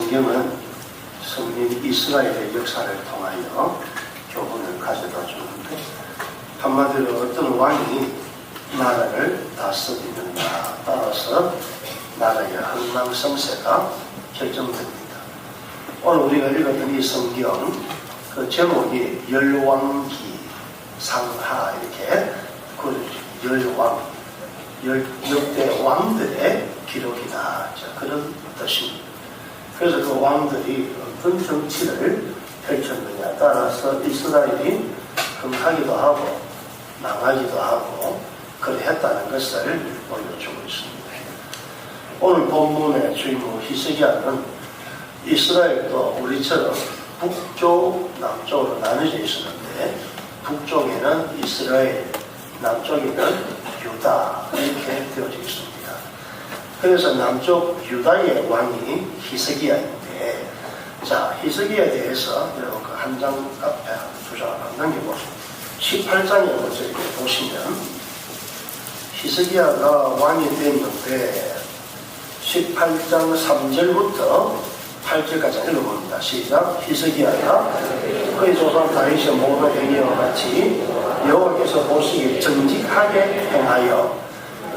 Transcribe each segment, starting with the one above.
성경은 성민 이스라엘의 역사를 통하여 교훈을 가져다 주는데, 한마디로 어떤 왕이 나라를 다스리는가 따라서 나라의 흥망성쇠가 결정됩니다. 오늘 우리가 읽었던 이 성경, 그 제목이 열왕기 상하, 이렇게 열왕, 역대 왕들의 기록이다, 그런 뜻입니다. 그래서 그 왕들이 어떤 정치를 펼쳤느냐에 따라서 이스라엘이 흥하기도 하고 망하기도 하고 그랬다는 것을 보여주고 있습니다. 오늘 본문의 주인공 히스기야는 이스라엘도 우리처럼 북쪽, 남쪽으로 나눠져 있었는데, 북쪽에는 이스라엘, 남쪽에는 유다, 이렇게 되어져 있습니다. 그래서 남쪽 유다의 왕이 히스기야인데, 자, 히스기야에 대해서 여러분 그 한 장 앞에 두 장 넘겨보세요. 18장에 먼저 이렇게 보시면, 히스기야가 왕이 됐는데 18장 3절부터 8절까지 읽어봅니다. 시작. 히스기야가 그의 조상 다윗의 모든 행위와 같이 여호와께서 보시기에 정직하게 행하여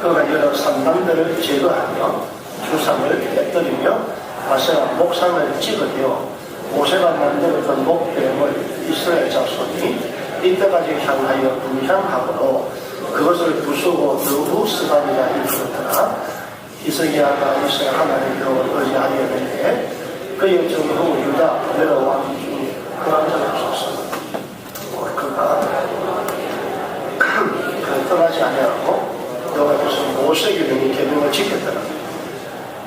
그가 여러 산당들을 제거하며 주상을 깨뜨리며 아세라 목상을 찍으려 모세가 만들었던 목뱀을 이스라엘 자손이 이때까지 향하여 불향하므로 그것을 부수고 너무 쓰다니라 일컬었더라. 히스기야가 이스라엘 하나님 여호와를 의지하였는데 그의 전후 유다 여러 왕 중에 그런 적이 없었습니다. 그가 떠나지 아니하고 여호와께서 모세에게 계명을 지켰더라.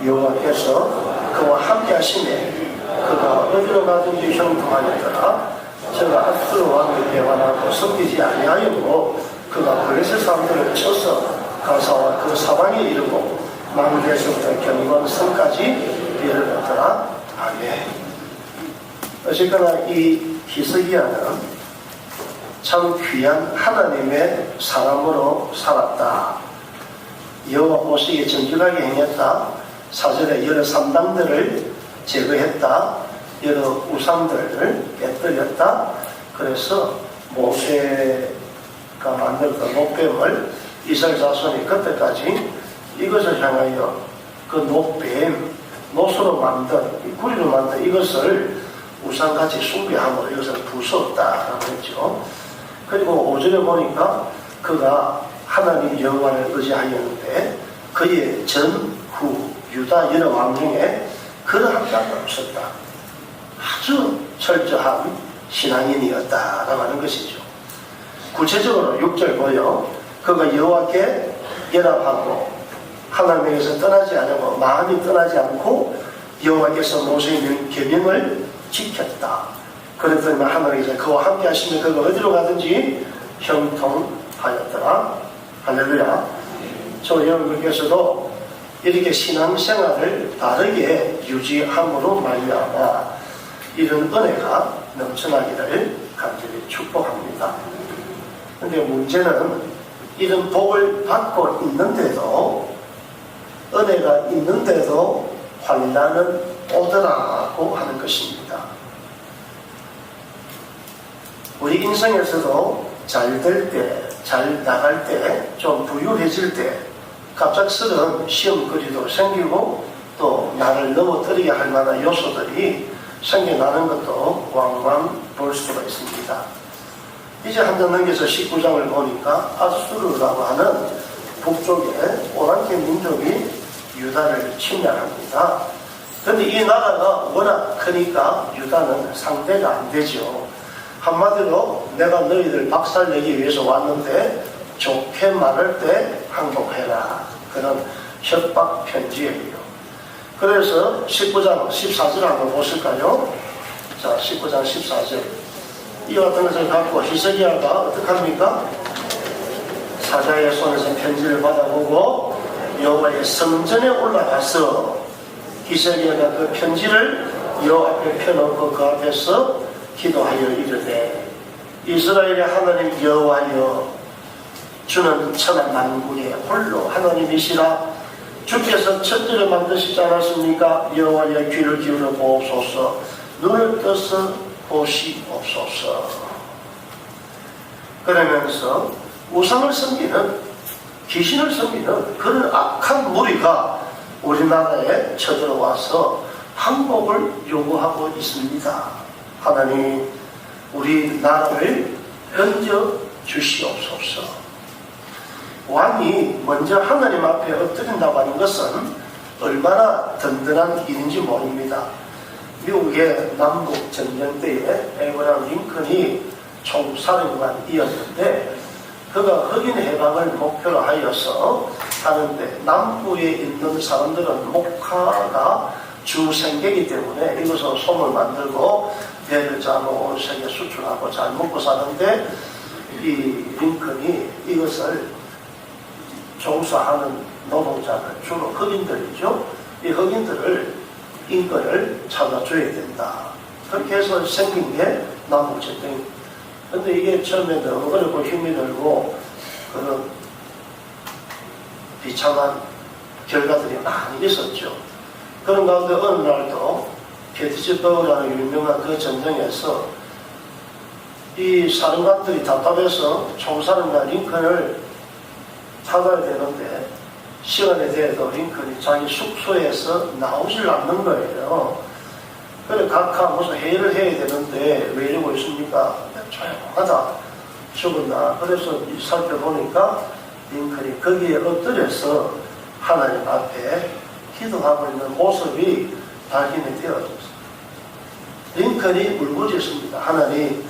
여호와께서 그와 함께 하시매 그가 어디로 가든지 형통하였더라. 저가 앞으로 왕을 배반하고 섞이지 아니하였고 그가 블레셋 사람들을 쳐서 가사와 그 사방에 이르고 망대에서부터 견고한 성까지 이르렀더라. 아멘. 어쨌거나 이 히스기야는 참 귀한 하나님의 사람으로 살았다. 여호와 보시기에 정직하게 행했다. 4절에 여러 산당들을 제거했다. 여러 우상들을 깨뜨렸다. 그래서 모세가 만들었던 목뱀을 이스라엘 자손이 그때까지 이것을 향하여 그 목뱀, 노수로 만든, 구리로 만든 이것을 우상같이 숭배함으로 이것을 부수었다라고 했죠. 그리고 5절에 보니까 그가 하나님 여호와를 의지하였는데 그의 전, 후, 유다 여러 왕 중에 그러한 자가 없었다. 아주 철저한 신앙인이었다라고 하는 것이죠. 구체적으로 6절 보여 그가 여호와께 연합하고 하나님에게서 떠나지 않고 마음이 떠나지 않고 여호와께서 모세의 계명을 지켰다. 그랬더니 하나님께서 그와 함께 하시면 그가 어디로 가든지 형통하였더라. 할렐루야. 저 여러분께서도 이렇게 신앙생활을 바르게 유지함으로 말미암아 이런 은혜가 넘쳐나기를 간절히 축복합니다. 그런데 문제는 이런 복을 받고 있는데도, 은혜가 있는데도 환난은 오더라고 하는 것입니다. 우리 인생에서도 잘 될 때, 잘 나갈 때, 좀 부유해질 때 갑작스런 시험거리도 생기고 또 나를 넘어뜨리게 할 만한 요소들이 생겨나는 것도 왕왕 볼 수가 있습니다. 이제 한 장 넘겨서 19장을 보니까 아수르라고 하는 북쪽의 오랑캐 민족이 유다를 침략합니다. 그런데 이 나라가 워낙 크니까 유다는 상대가 안 되죠. 한마디로 내가 너희들 박살내기 위해서 왔는데 좋게 말할 때 항복해라. 그런 협박 편지예요. 그래서 19장 14절 한번 보실까요? 자, 19장 14절. 이와 같은 것을 갖고 히스기야가 어떻게 합니까? 사자의 손에서 편지를 받아보고 여호와의 성전에 올라가서 히스기야가 그 편지를 여호와 앞에 펴놓고 그 앞에서 기도하여 이르되 이스라엘의 하나님 여호와여 주는 천하 만국의 홀로 하나님이시라. 주께서 천지를 만드시지 않았습니까? 여호와의 귀를 기울여 보옵소서. 눈을 떠서 보시옵소서. 그러면서 우상을 섬기는, 귀신을 섬기는 그런 악한 무리가 우리나라에 쳐들어와서 항복을 요구하고 있습니다. 하나님, 우리 나라를 건져 주시옵소서. 왕이 먼저 하나님 앞에 엎드린다고 하는 것은 얼마나 든든한 일인지 모릅니다. 미국의 남북 전쟁 때에 에브라함 링컨이 총사령관이었는데 그가 흑인 해방을 목표로 하여서 하는데 남부에 있는 사람들은 목화가 주 생계이기 때문에 이것으로 솜을 만들고 배를 짜고 온 세계 수출하고 잘 먹고 사는데 이 링컨이 이것을 종사하는 노동자들, 주로 흑인들이죠. 이 흑인들을 인권을 찾아줘야 된다. 그렇게 해서 생긴 게 남북전쟁. 근데 이게 처음에 너무 어렵고 힘이 들고 그런 비참한 결과들이 많이 있었죠. 그런 가운데 어느 날도 게티즈버그라는 유명한 그 전쟁에서 이 사령관들이 답답해서 총사령관 링컨을 찾아야 되는데 시간에 대해서 링컨이 자기 숙소에서 나오질 않는 거예요. 그래 각하 무슨 회의를 해야 되는데 왜 이러고 있습니까? 조용하다. 죽었나? 그래서 살펴보니까 링컨이 거기에 엎드려서 하나님 앞에 기도하고 있는 모습이 발견이 되어졌습니다. 링컨이 울부짖습니다. 하나님,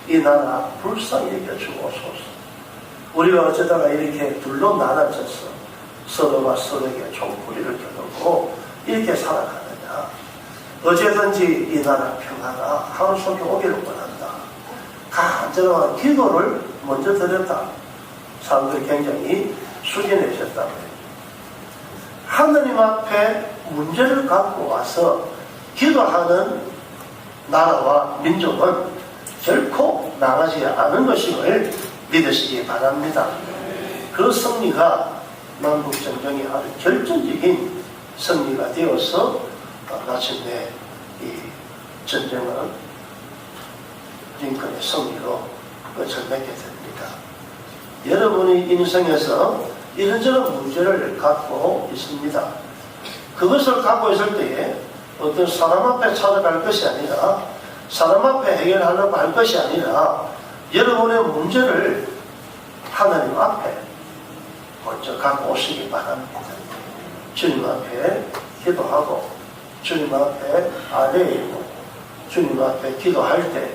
이 나라 불쌍히 여겨주옵소서. 우리가 어쩌다가 이렇게 둘로 나눠져서 서로가 서로에게 총뿌리를 겨누고 이렇게 살아가느냐. 어제든지 이 나라 평화가 하루 속에 오기를 원한다. 간절한 기도를 먼저 드렸다. 사람들이 굉장히 숙연해졌다고요. 하나님 앞에 문제를 갖고 와서 기도하는 나라와 민족은 결코 나가지 않은 것임을 믿으시기 바랍니다. 그 승리가 남북전쟁이 아주 결정적인 승리가 되어서 마침내 이 전쟁은 링컨의 승리로 끝을 맺게 됩니다. 여러분의 인생에서 이런저런 문제를 갖고 있습니다. 그것을 갖고 있을 때에 어떤 사람 앞에 찾아갈 것이 아니라 사람 앞에 해결하려고 할 것이 아니라 여러분의 문제를 하나님 앞에 먼저 갖고 오시기 바랍니다. 주님 앞에 기도하고 주님 앞에 아뢰이고 주님 앞에 기도할 때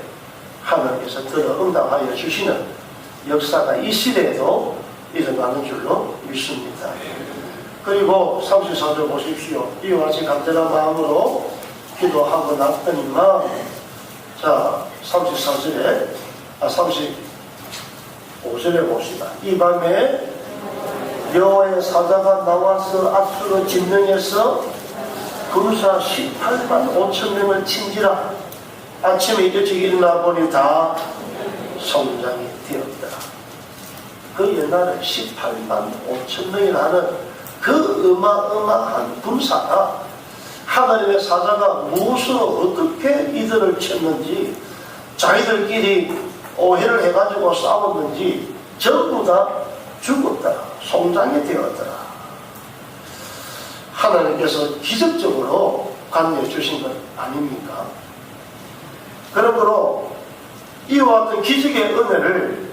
하나님께서 들어 응답하여 주시는 역사가 이 시대에도 일어나는 줄로 믿습니다. 그리고 34절 보십시오. 이와 같이 간절한 마음으로 기도하고 났더니만 자 34절에 35절에 봅시다. 이 밤에 여호와의 사자가 나와서 앞으로 진명해서 군사 18만 5천 명을 친지라. 아침에 일찍 일어나 보니 다 성장이 되었더라. 그 옛날에 18만 5천 명이라는 그 어마어마한 군사가 하나님의 사자가 무엇으로 어떻게 이들을 쳤는지 자기들끼리 오해를 해가지고 싸웠는지 전부 다 죽었더라. 송장이 되었더라. 하나님께서 기적적으로 관여해 주신 것 아닙니까? 그러므로 이와 같은 기적의 은혜를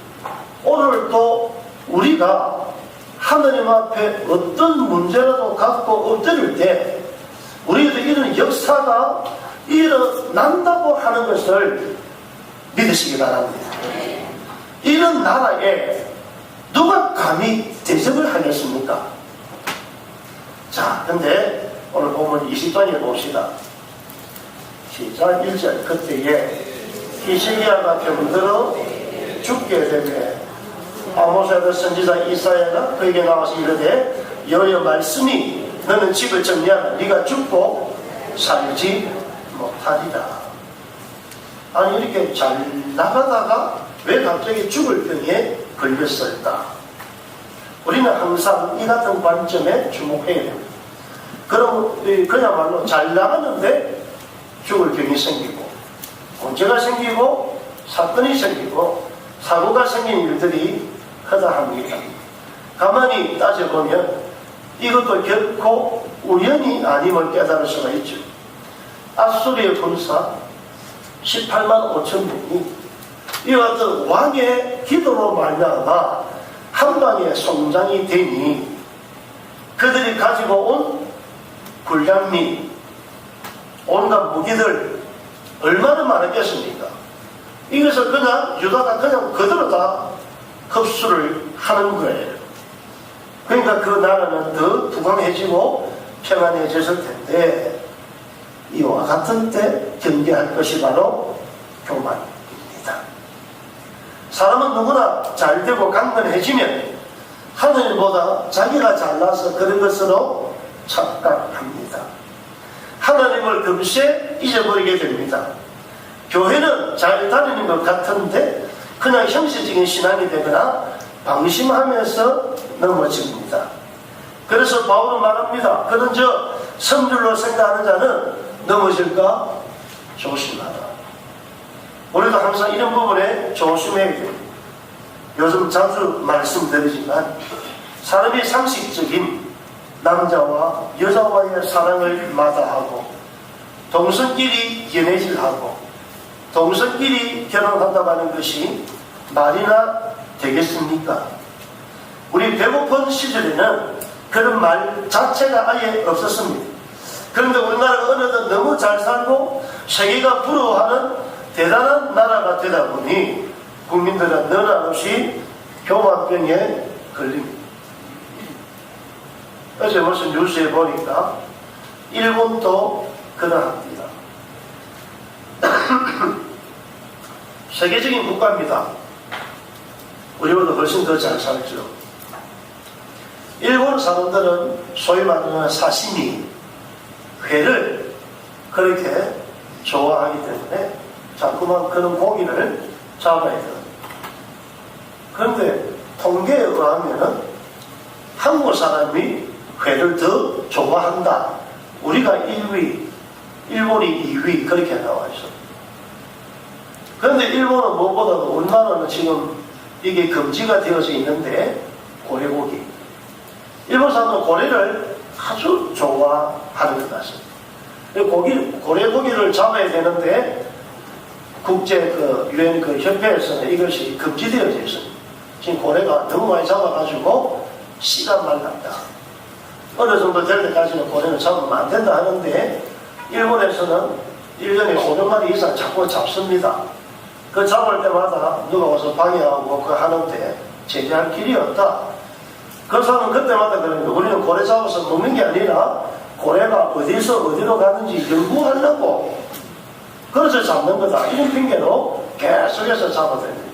오늘도 우리가 하나님 앞에 어떤 문제라도 갖고 엎드릴 때 우리도 이런 역사가 일어난다고 하는 것을 믿으시기 바랍니다. 이런 나라에 누가 감히 대접을 하겠습니까? 자, 근데 오늘 보면 20장에 봅시다. 시작 1절. 그때에 히스기야가 병들어 죽게 되매 아모스의 선지자 이사야가 그에게 나와서 이르되 여호와의 말씀이 너는 집을 정리하라. 네가 죽고 살지 못하리라. 아니 이렇게 잘 나가다가 왜 갑자기 죽을 병에 걸렸을까? 우리는 항상 이 같은 관점에 주목해야 됩니다. 그럼 그야말로 잘 나가는데 죽을 병이 생기고 문제가 생기고 사건이 생기고 사고가 생긴 일들이 허다합니다. 가만히 따져보면 이것도 결코 우연이 아님을 깨달을 수가 있죠. 아수리의 군사 18만 5천 명이 이와 같은 왕의 기도로 말미암아 한방에 성장이 되니 그들이 가지고 온 군량미 온갖 무기들 얼마나 많았겠습니까? 이것을 그냥 유다가 그냥 그대로 다 흡수를 하는 거예요. 그러니까 그 나라는 더 부강해지고 평안해졌을 텐데 이와 같은 때 경계할 것이 바로 교만입니다. 사람은 누구나 잘되고 강건해지면 하나님보다 자기가 잘나서 그런 것으로 착각합니다. 하나님을 금세 잊어버리게 됩니다. 교회는 잘 다니는 것 같은데 그냥 형식적인 신앙이 되거나 방심하면서 넘어집니다. 그래서 바울은 말합니다. 그런 선줄로 생각하는 자는 넘어질까 조심하라. 우리도 항상 이런 부분에 조심해야 됩니다. 요즘 자주 말씀드리지만 사람이 상식적인 남자와 여자와의 사랑을 마다하고 동성끼리 연애질하고 동성끼리 결혼한다고 하는 것이 말이나 되겠습니까? 우리 배고픈 시절에는 그런 말 자체가 아예 없었습니다. 그런데 우리나라가 어느덧 너무 잘 살고 세계가 부러워하는 대단한 나라가 되다 보니 국민들은 너나 없이 교만병에 걸립니다. 어제 무슨 뉴스에 보니까 일본도 그러합니다. 세계적인 국가입니다. 우리보다 훨씬 더 잘 살죠. 일본 사람들은 소위 말하는 사시미, 회를 그렇게 좋아하기 때문에 자꾸만 그런 고기를 잡아야 돼요. 그런데 통계에 의하면 한국 사람이 회를 더 좋아한다. 우리가 1위, 일본이 2위 그렇게 나와 있어. 그런데 일본은 무엇보다도 우리나라는 지금 이게 금지가 되어져 있는데 고래고기. 일본 사람들은 고래를 아주 좋아하는 것 같습니다. 고래고기를 잡아야 되는데 국제 유엔 협회에서는 이것이 금지되어져 있습니다. 지금 고래가 너무 많이 잡아가지고 씨가 말랐다. 어느 정도 될 때까지는 고래를 잡으면 안 된다 하는데 일본에서는 1년에 500마리 이상 자꾸 잡습니다. 그 잡을 때마다 누가 와서 방해하고 그거 하는데 제재할 길이 없다. 그 사람은 그때마다 그러는데 우리는 고래 잡아서 먹는 게 아니라 고래가 어디서 어디로 가는지 연구하려고 그래서 잡는 거다. 이런 핑계로 계속해서 잡아대는.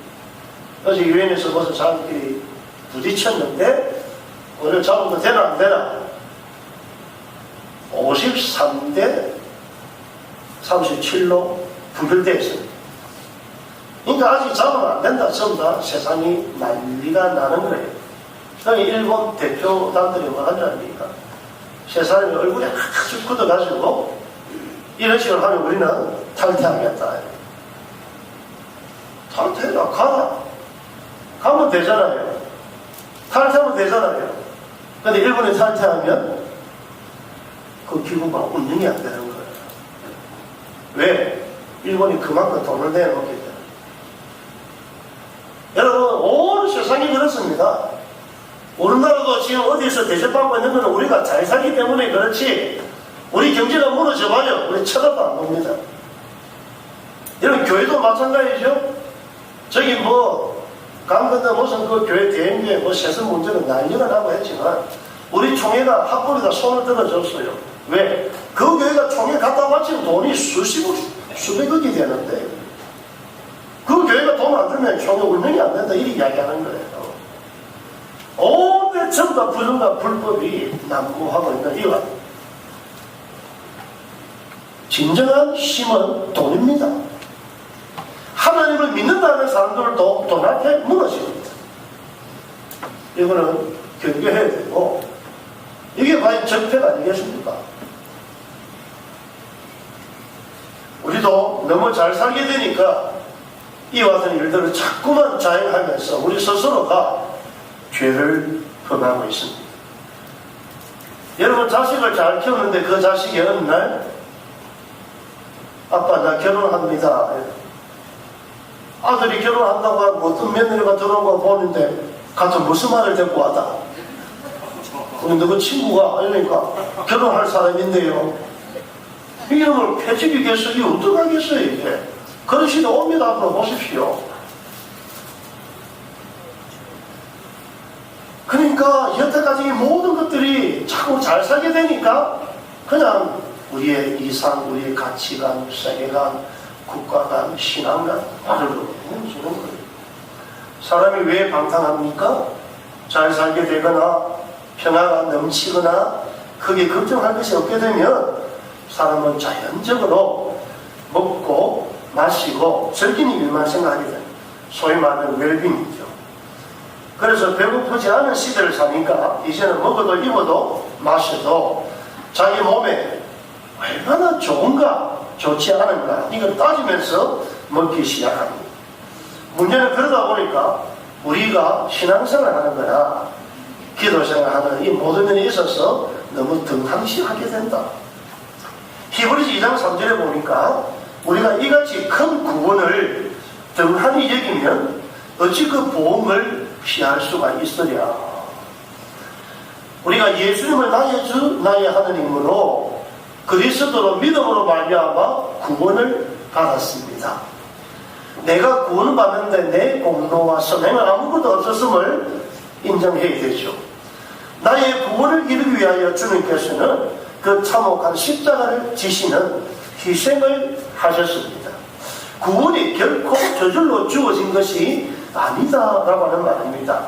어제 유엔에서 무슨 사람들이 부딪혔는데 고래를 잡으면 되나 안 되나? 53대 37로 분별되어 있습니다. 그러니까 아직 잡으면 안 된다. 전부 다 세상이 난리가 나는 거예요. 그러니까 일본 대표단들이 뭐 하는 줄 아닙니까? 세상에 얼굴이 아주 굳어가지고 이런 식으로 하면 우리는 탈퇴하겠다. 탈퇴해라. 가라. 가면 되잖아요. 탈퇴하면 되잖아요. 근데 일본에 탈퇴하면 그 기구가 운영이 안 되는 거예요. 왜? 일본이 그만큼 돈을 내놓기 때문에. 여러분, 온 세상이 그렇습니다. 우리나라도 지금 어디서 대접받고 있는 건 우리가 잘 살기 때문에 그렇지, 우리 경제가 무너져봐요. 우리 쳐다도 안 봅니다. 여러분, 교회도 마찬가지죠. 저기 강건도 무슨 그 교회 대행교회 세습 문제는 난리가 나고 했지만, 우리 총회가 학벌에다 손을 들어줬어요. 왜? 그 교회가 총회 갖다 바치면 돈이 수백억이 되는데, 그 교회가 돈 안 주면 총회 운영이 안 된다. 이렇게 이야기하는 거예요. 온데 전부 다 부정과 불법이 난무하고 있는 이와 진정한 힘은 돈입니다. 하나님을 믿는다는 사람들도 돈 앞에 무너집니다. 이거는 경계해야 되고, 이게 과연 적폐가 아니겠습니까? 너무 잘 살게 되니까 이와 같은 일들을 자꾸만 자행하면서 우리 스스로가 죄를 범하고 있습니다. 여러분, 자식을 잘 키우는데 그 자식이 어느 날 아빠 나 결혼합니다. 아들이 결혼한다고 하고 어떤 며느리가 들어온 거 보는데 가서 무슨 말을 듣고 왔다. 근데 그 친구가 그러니까 결혼할 사람인데요. 이놈을 패집이겠어? 이게 어떡하겠어요 이게. 그런 시대 옵니다. 앞으로 보십시오. 그러니까 여태까지 이 모든 것들이 자꾸 잘 살게 되니까 그냥 우리의 이상, 우리의 가치관, 세계관, 국가관, 신앙관 아들로 주는 거예요. 사람이 왜 방탕합니까? 잘 살게 되거나 평화가 넘치거나 크게 걱정할 것이 없게 되면 사람은 자연적으로 먹고 마시고 즐기는 일만 생각하게 됩니다. 소위 말하는 웰빙이죠. 그래서 배고프지 않은 시대를 사니까 이제는 먹어도 입어도 마셔도 자기 몸에 얼마나 좋은가 좋지 않은가 이걸 따지면서 먹기 시작합니다. 문제는 그러다 보니까 우리가 신앙생활 하는 거나 기도생활 하는 이 모든 면에 있어서 너무 등한시하게 된다. 히브리서 2장 3절에 보니까 우리가 이같이 큰 구원을 등한히 여기면 어찌 그 보험을 피할 수가 있으랴. 우리가 예수님을 나의 주 나의 하느님으로 그리스도로 믿음으로 말미암아 구원을 받았습니다. 내가 구원을 받는데 내 공로와 선행은 아무것도 없었음을 인정해야 되죠. 나의 구원을 이루기 위하여 주님께서는 그 참혹한 십자가를 지시는 희생을 하셨습니다. 구원이 결코 저절로 주어진 것이 아니다라고 하는 말입니다.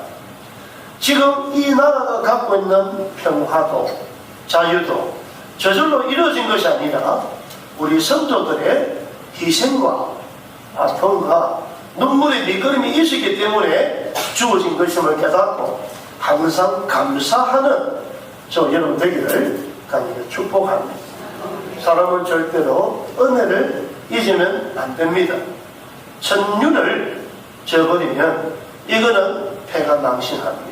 지금 이 나라가 갖고 있는 평화도 자유도 저절로 이루어진 것이 아니라 우리 성도들의 희생과 아픔과 눈물의 밑거름이 있었기 때문에 주어진 것임을 깨닫고 항상 감사하는 저 여러분 되기를 간절히 축복합니다. 사람은 절대로 은혜를 잊으면 안 됩니다. 천륜을 저버리면 이거는 패가 망신합니다.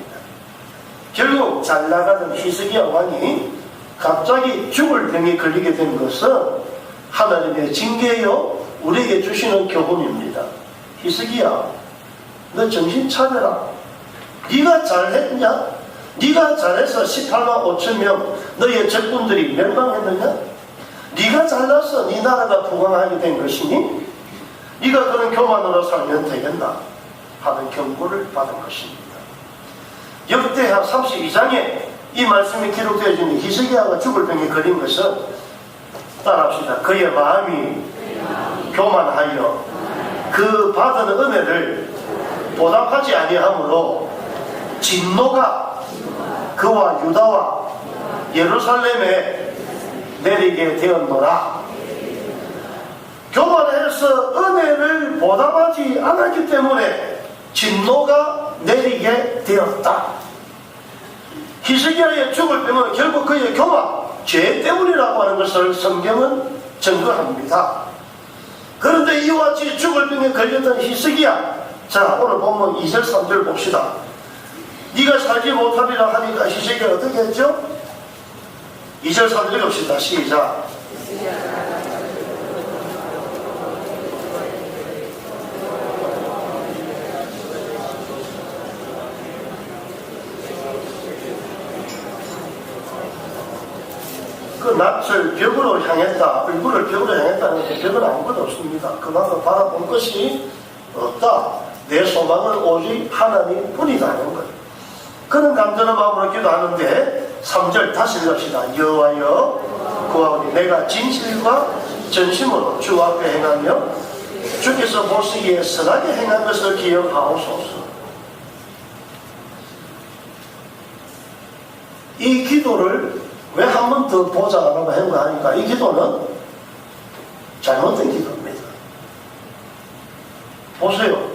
결국 잘 나가던 히스기야 왕이 갑자기 죽을 병에 걸리게 된 것은 하나님의 징계요 우리에게 주시는 교훈입니다. 히스기야, 너 정신 차려라. 네가 잘했냐? 네가 잘해서 18만 5천 명 너의 적군들이 멸망했느냐? 네가 잘나서 네 나라가 부강하게 된 것이니 네가 그런 교만으로 살면 되겠나? 하는 경고를 받은 것입니다. 역대하 32장에 이 말씀이 기록되어 있는 히스기야가 죽을 병에 걸린 것은 따라합시다. 그의 마음이 교만하여 그 받은 은혜를 보답하지 아니하므로 진노가 그와 유다와 예루살렘에 내리게 되었노라. 교만해서 은혜를 보답하지 않았기 때문에 진노가 내리게 되었다. 히스기야의 죽을 병은 결국 그의 교만, 죄 때문이라고 하는 것을 성경은 증거합니다. 그런데 이와 같이 죽을 병에 걸렸던 히스기야, 자 오늘 본문 2절 3절 봅시다. 네가 살지 못하리라 하니까 히스기야 어떻게 했죠? 2절 3절 읽읍시다. 시작. 그 낯을 벽으로 향했다. 얼굴을 벽으로 향했다는 게 벽은 아무것도 없습니다. 그만큼 바라본 것이 없다. 내 소망은 오직 하나님 뿐이다 하는 거예요. 그는 간절한 마음으로 기도하는데 3절 다시 읽읍시다. 여호와여 구하오니 내가 진실과 전심으로 주 앞에 행하며 주께서 보시기에 선하게 행한 것을 기억하옵소서. 이 기도를 왜 한 번 더 보자라고 한 거 하니까 이 기도는 잘못된 기도입니다. 보세요.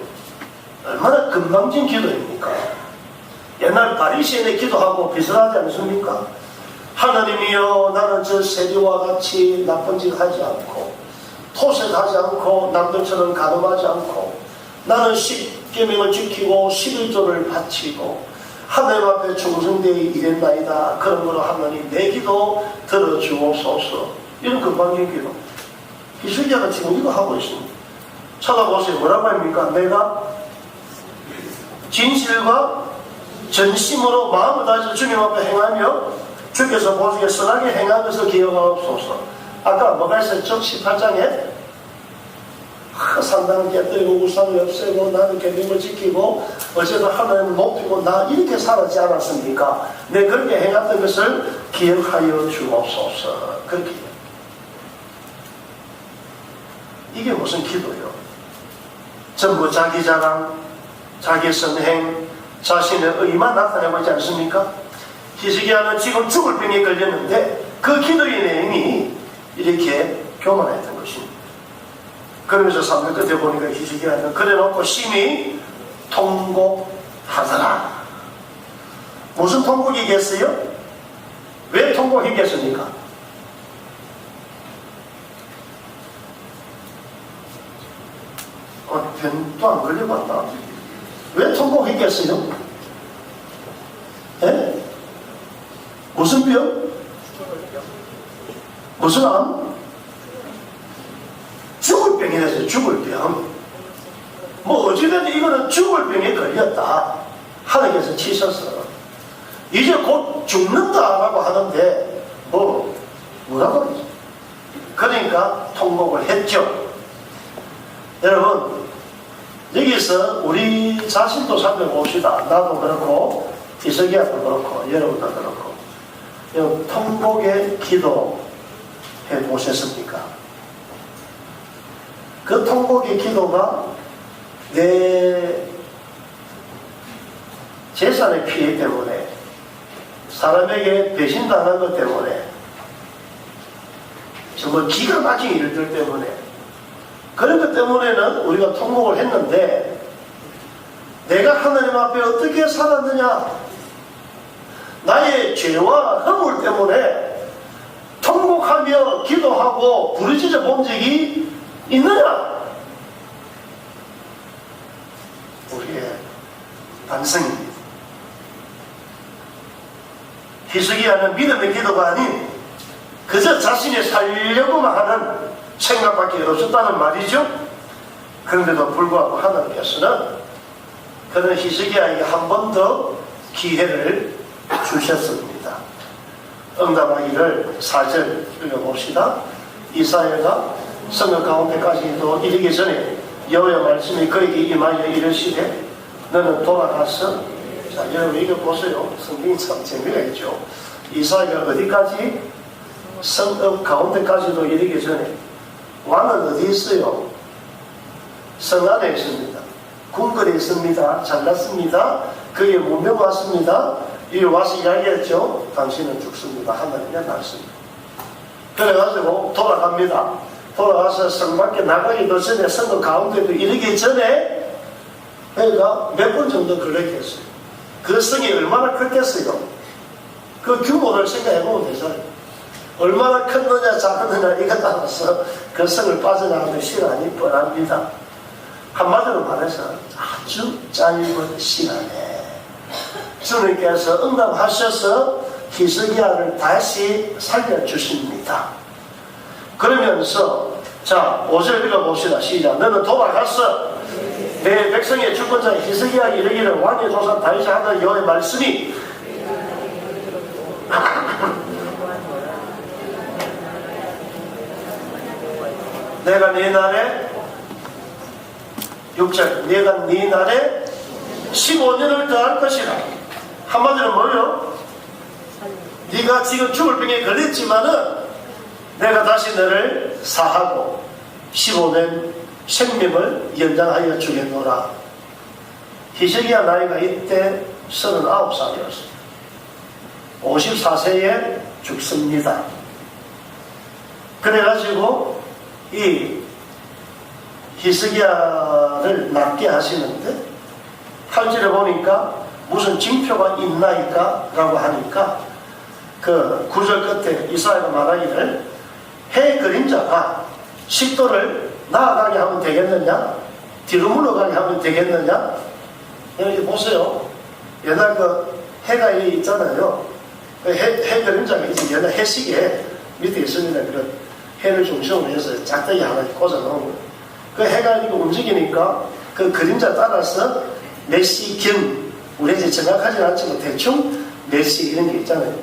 얼마나 건방진 기도입니까? 옛날 바리새인의 기도하고 비슷하지 않습니까? 하나님이여 나는 저 세리와 같이 나쁜 짓 하지 않고 토색하지 않고 남들처럼 가늠하지 않고 나는 십계명을 지키고 11조를 바치고 하나님 앞에 충성되어 일했나이다. 그런 거로 하나님 내 기도 들어주옵소서. 이런 금방의 기도. 히스기야가 지금 이거 하고 있습니다. 찾아보세요. 뭐라고 합니까? 내가 진실과 전심으로 마음을 다해서 주님 앞에 행하며 주께서 보시기에 선하게 행한 것을 기억하옵소서. 아까 뭐가 있었죠? 18장에 산당을 깨뜨리고 우상을 없애고 나는 계명을 지키고 어제도 하나님을 높이고 나 이렇게 살았지 않았습니까? 내 그렇게 행했던 것을 기억하여 주옵소서. 그렇게 이게 무슨 기도요? 전부 자기 자랑, 자기 선행, 자신의 의만 나타내고 있지 않습니까? 히스기야는 지금 죽을 병에 걸렸는데 그 기도의 내용이 이렇게 교만했던 것입니다. 그러면서 3절 끝에 보니까 히스기야는 그래놓고 심히 통곡하더라. 무슨 통곡이겠어요? 왜 통곡이겠습니까? 병도 안 걸려봤나? 왜 통곡했겠어요? 예? 무슨 병? 무슨 암? 죽을 병이라서 죽을 병. 뭐 어찌됐든 이거는 죽을 병에 걸렸다. 하나님께서 치셔서 이제 곧 죽는다라고 하는데 뭐라고 하죠? 그러니까 통곡을 했죠. 여러분 여기서 우리 자신도 살펴봅시다. 나도 그렇고 히스기야도 그렇고 여러분도 그렇고 통곡의 기도 해보셨습니까? 그 통곡의 기도가 내 재산의 피해 때문에 사람에게 배신당한 것 때문에 정말 기가 막힌 일들 때문에 그런 것 때문에는 우리가 통곡을 했는데 내가 하나님 앞에 어떻게 살았느냐, 나의 죄와 허물 때문에 통곡하며 기도하고 부르짖어 본 적이 있느냐? 우리의 반성입니다. 히스기야는 믿음의 기도가 아닌 그저 자신이 살려고만 하는 생각밖에 없었다는 말이죠. 그런데도 불구하고 하나님께서는 그런 히스기야에게 한 번 더 기회를 주셨습니다. 응답하기를 4절 읽어봅시다. 이사야가 성읍 가운데까지도 이르기 전에 여호와의 말씀이 그에게 임하여 이르시되 너는 돌아가서, 자 여러분 읽어보세요. 성경이 참 재미가 있죠. 이사야가 어디까지? 성읍 가운데까지도 이르기 전에 왕은 어디 있어요? 성 안에 있습니다. 궁궐에 있습니다. 잘났습니다. 그의 문명 왔습니다. 이 와서 이야기했죠. 당신은 죽습니다. 하나님의 말씀. 그래가지고 돌아갑니다. 돌아가서 성 밖에 나가기도 전에 성읍 가운데도 이르기 전에 그러니까 몇 번 정도 걸렸겠어요. 그 성이 얼마나 컸겠어요. 그 규모를 생각해보면 되잖아요. 얼마나 컸느냐 작았느냐 이거 따라서 그 성을 빠져나가는 시간이 뻔합니다. 한마디로 말해서 아주 짧은 시간에 주님께서 응답하셔서 히스기야를 다시 살려주십니다. 그러면서 자 5절 읽어봅시다. 시작. 너는 돌아가서 내 백성의 주권자 히스기야에게 이르기를 왕의 조상 다윗이 하는 여호와의 말씀이 내가 네 날에 6절 내가 네 날에 15년을 더할 것이라. 한마디로 뭐요? 네가 지금 죽을 병에 걸렸지만은 내가 다시 너를 사하고 15년 생명을 연장하여 주겠노라. 히스기야 나이가 이때 39살이었습니다. 54세에 죽습니다. 그래가지고 이 히스기야를 낫게 하시는데 8절에 보니까 무슨 징표가 있나이까? 라고 하니까 그 9절 끝에 이사야가 말하기를 해 그림자가 식도를 나아가게 하면 되겠느냐? 뒤로 물러가게 하면 되겠느냐? 여기 보세요. 옛날 그 해가 있잖아요. 해 그림자가 이제 옛날 해시계 밑에 있습니다. 그런 해를 중심으로 해서 짝대기 하나 꽂아 놓은 거예요. 그 해가 이렇게 움직이니까 그 그림자 따라서 몇 시경, 우리 이제 정확하지는 않지만 대충 몇 시 이런 게 있잖아요.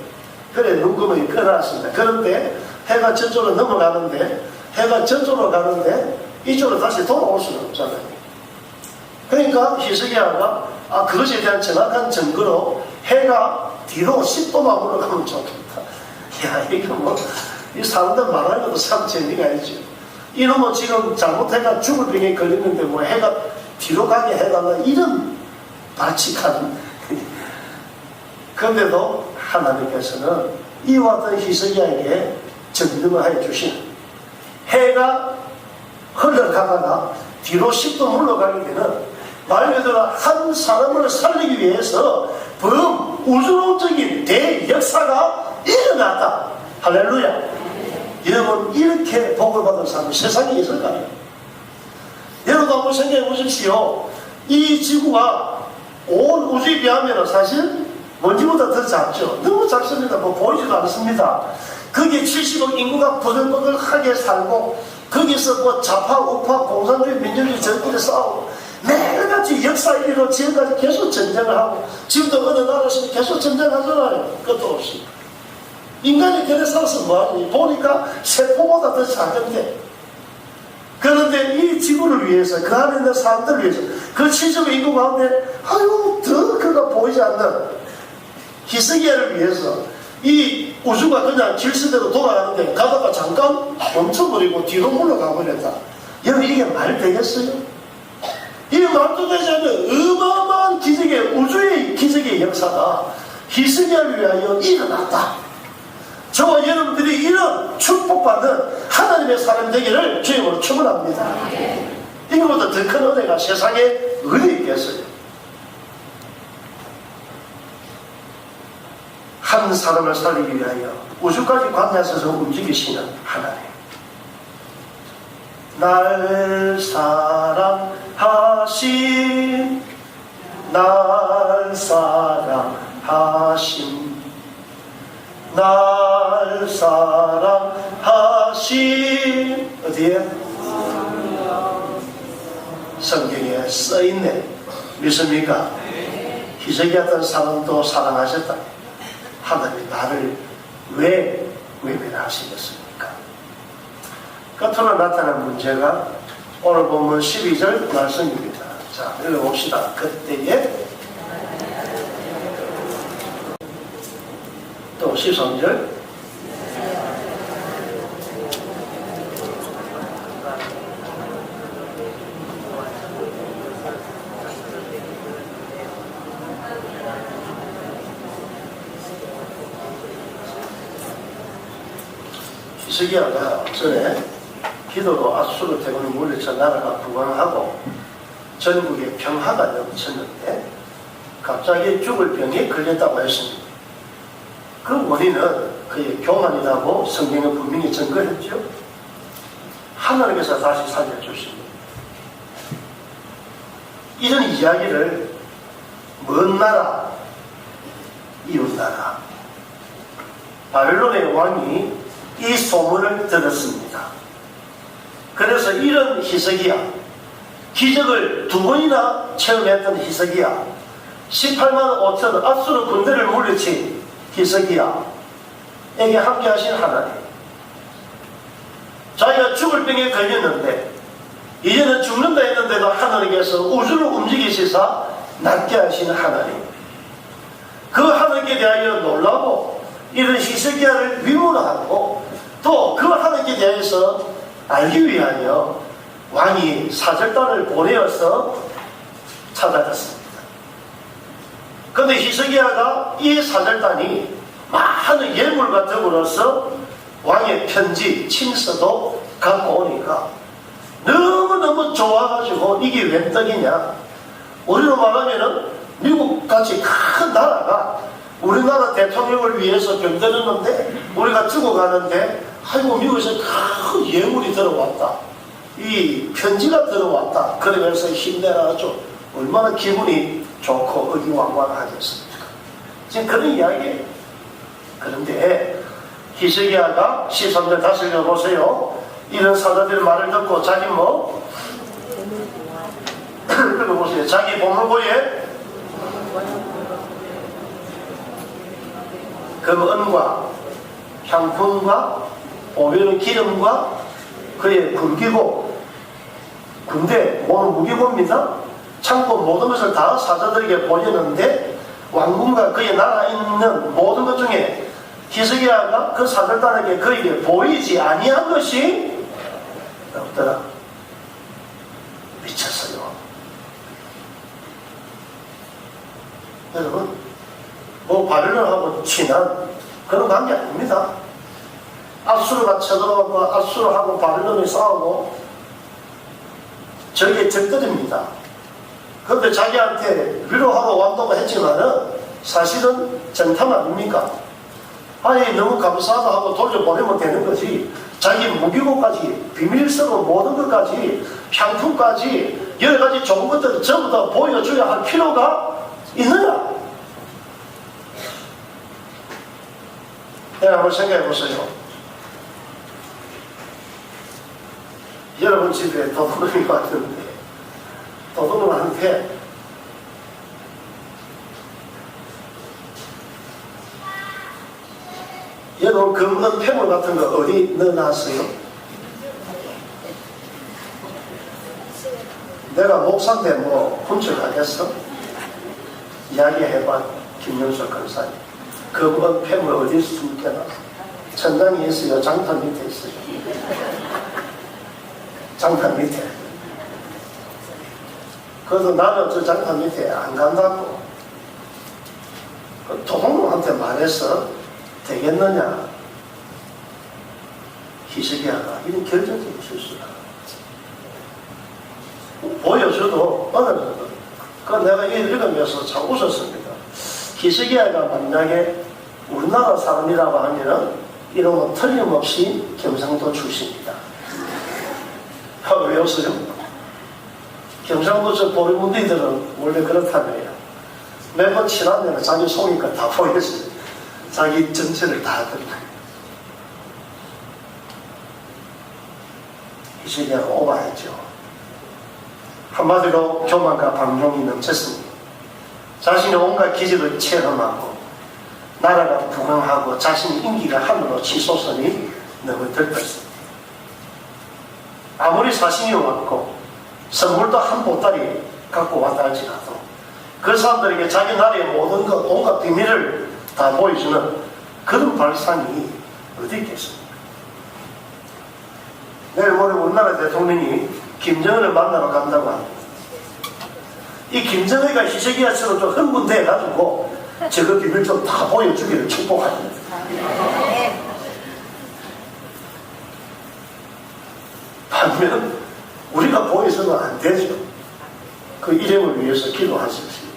그래 눈금이 끊어놨습니다. 그런데 해가 저쪽으로 넘어가는데, 해가 저쪽으로 가는데 이쪽으로 다시 돌아올 수는 없잖아요. 그러니까 히스기야가 그것에 대한 정확한 증거로 해가 뒤로 10도만 물러가면 좋겠다. 야, 이거 뭐, 이 사람들 말하는 것도 참 재미가 있죠. 이놈은 지금 잘못해가 죽을 병에 걸렸는데 뭐 해가 뒤로 가게 해달라, 이런 발칙한. 그런데도 하나님께서는 이와 같은 히스기야에게 전등을 해 주신, 해가 흘러가다가 뒤로 10도 물러가게 되는, 말 그대로 한 사람을 살리기 위해서 우주론적인 대역사가 일어났다. 할렐루야. 여러분, 이렇게 복을 받은 사람이 세상에 있을까요? 여러분 한번 생각해 보십시오. 이 지구가 온 우주에 비하면 사실 먼지보다 더 작죠. 너무 작습니다. 뭐 보이지도 않습니다. 거기에 70억 인구가 버글버글하게 살고, 거기서 뭐 좌파, 우파, 공산주의, 민주주의 저끼리 싸우고, 매일같이 역사 일로 지금까지 계속 전쟁을 하고, 지금도 어느 나라에서 계속 전쟁하잖아요. 끝도 없이. 인간이 그래 살아서 뭐하니? 보니까 세포보다 더 작은데. 그런데 이 지구를 위해서, 그 안에 있는 사람들을 위해서, 그 70억 인구 가운데 더 그가 보이지 않는 히스기야를 위해서 이 우주가 그냥 질서대로 돌아가는데 가다가 잠깐 멈춰버리고 뒤로 물러가 버렸다. 여러분, 이게 말 되겠어요? 이게 말도 되지 않는 어마어마한 기적의, 우주의 기적의 역사가 히스기야를 위하여 일어났다. 저와 여러분들이 이런 축복받는 하나님의 사람 되기를 주님으로 축원합니다. 이거보다 더 큰 은혜가 세상에 어디 있겠어요? 한 사람을 살리기 위하여 우주까지 관여하셔서 움직이시는 하나님. 날 사랑하신, 날 사랑하신, 날 사랑하신, 어디에? 성경에 써있네. 믿습니까? 히스기야 같은 사람도 사랑하셨다. 하나님 나를 왜 외면하시겠습니까? 겉으로 나타난 문제가 오늘 본문 12절 말씀입니다. 자, 읽어봅시다. 그때에 또 13절, 히스기야가 전에 기도로 앗수르 대군을 물리쳐 나라가 부강하고 전국에 평화가 넘쳤는데 갑자기 죽을 병에 걸렸다고 했습니다. 그 원인은 그의 교만이라고 성경은 분명히 증거했죠. 하나님께서 다시 살려주십니다. 이런 이야기를 먼 나라, 이웃 나라, 바벨론의 왕이 이 소문을 들었습니다. 그래서 이런 히스기야, 기적을 2번이나 체험했던 히스기야, 18만 5천 앗수르 군대를 물리친 히스기야에게 함께 하신 하나님, 자기가 죽을 병에 걸렸는데 이제는 죽는다 했는데도 하나님께서 우주를 움직이시사 낫게 하시는 하나님, 그 하나님께 대하여 놀라고 이런 히스기야를 위로하고 또 그 하나님께 대해서 알기 위하여 왕이 사절단을 보내어서 찾아갔습니다. 그런데 히스기야가 이 사절단이 많은 예물과 더불어서 왕의 편지, 친서도 갖고 오니까 너무너무 좋아가지고 이게 웬 떡이냐, 우리로 말하면은 미국같이 큰 나라가 우리나라 대통령을 위해서 병들었는데 우리가 죽어가는데 아이고 미국에서 큰 예물이 들어왔다, 이 편지가 들어왔다, 그러면서 힘내라 죠. 얼마나 기분이 좋고 의기왕왕하겠습니까? 지금 그런 이야기예요. 그런데 히스기야가 13절 다시 읽어보세요. 이런 사자들의 말을 듣고 자기 읽어보세요. 자기 보물고에 금은과 향품과 오면은 기름과 그의 굴기고, 군대 모든 무기고입니다. 창고 모든 것을 다 사자들에게 보였는데 왕궁과 그의 나라에 있는 모든 것 중에 히스기야가 그 사절단에게 그에게 보이지 아니한 것이 없더라. 미쳤어요. 여러분, 바벨론하고 친한 그런 관계 아닙니다. 아수르가 쳐들어가고 아수르하고 바벨론이 싸우고 저게 적들입니다. 그런데 자기한테 위로하고 완도가 했지만은 사실은 정탐 아닙니까? 아니 너무 감사하다 하고 돌려보내면 되는 거지, 자기 무기고까지 비밀스러운 모든 것까지 향품까지 여러가지 좋은 것들을 전부 다 보여줘야 할 필요가 있느냐? 한번 생각해 보세요. 여러분 집에 도둑놈이 왔는데 도둑놈한테 여러분 금은 폐물 같은 거 어디 넣어놨어요? 내가 목사인데 훔쳐가겠어? 이야기해봐. 김영석 강사님, 금은 폐물 어디서 숨겨놨어? 천장에 있어요? 장판 밑에 있어요? 장판 밑에. 그래서 나는 저 장판 밑에 안 간다고 도둑놈한테 말해서 되겠느냐? 히스기야가 이런 결정적인 실수다. 보여줘도 어느정도. 내가 읽으면서 참 웃었습니다. 히스기야가 만약에 우리나라 사람이라고 하면은 이름은 틀림없이 경상도 출신이다. 왜 웃어요? 경상도 저 보리문디들은 원래 그렇다며요. 매번 친하면 자기 속이니까 다 보여줘요. 자기 전체를 다 하거든요. 히스기야가 오버했죠. 한마디로 교만과 방종이 넘쳤습니다. 자신의 온갖 기질을 체험하고 나라가 부강하고 자신의 인기가 하늘로 치솟으니 너무 들떴습니다. 아무리 사신이 왔고 선물도 한 보따리 갖고 왔다 할지라도 그 사람들에게 자기 나라의 모든 것, 온갖 비밀을 다 보여주는 그런 발상이 어디 있겠습니까? 내일 모레 우리나라 대통령이 김정은을 만나러 간다고 합니다. 이 김정은이가 히스기야처럼 좀 흥분돼가지고 저거 비밀 좀 다 보여주기를 축복합니다. 반면 우리가 보여서는 안 되죠. 그 이름을 위해서 기도하십시오.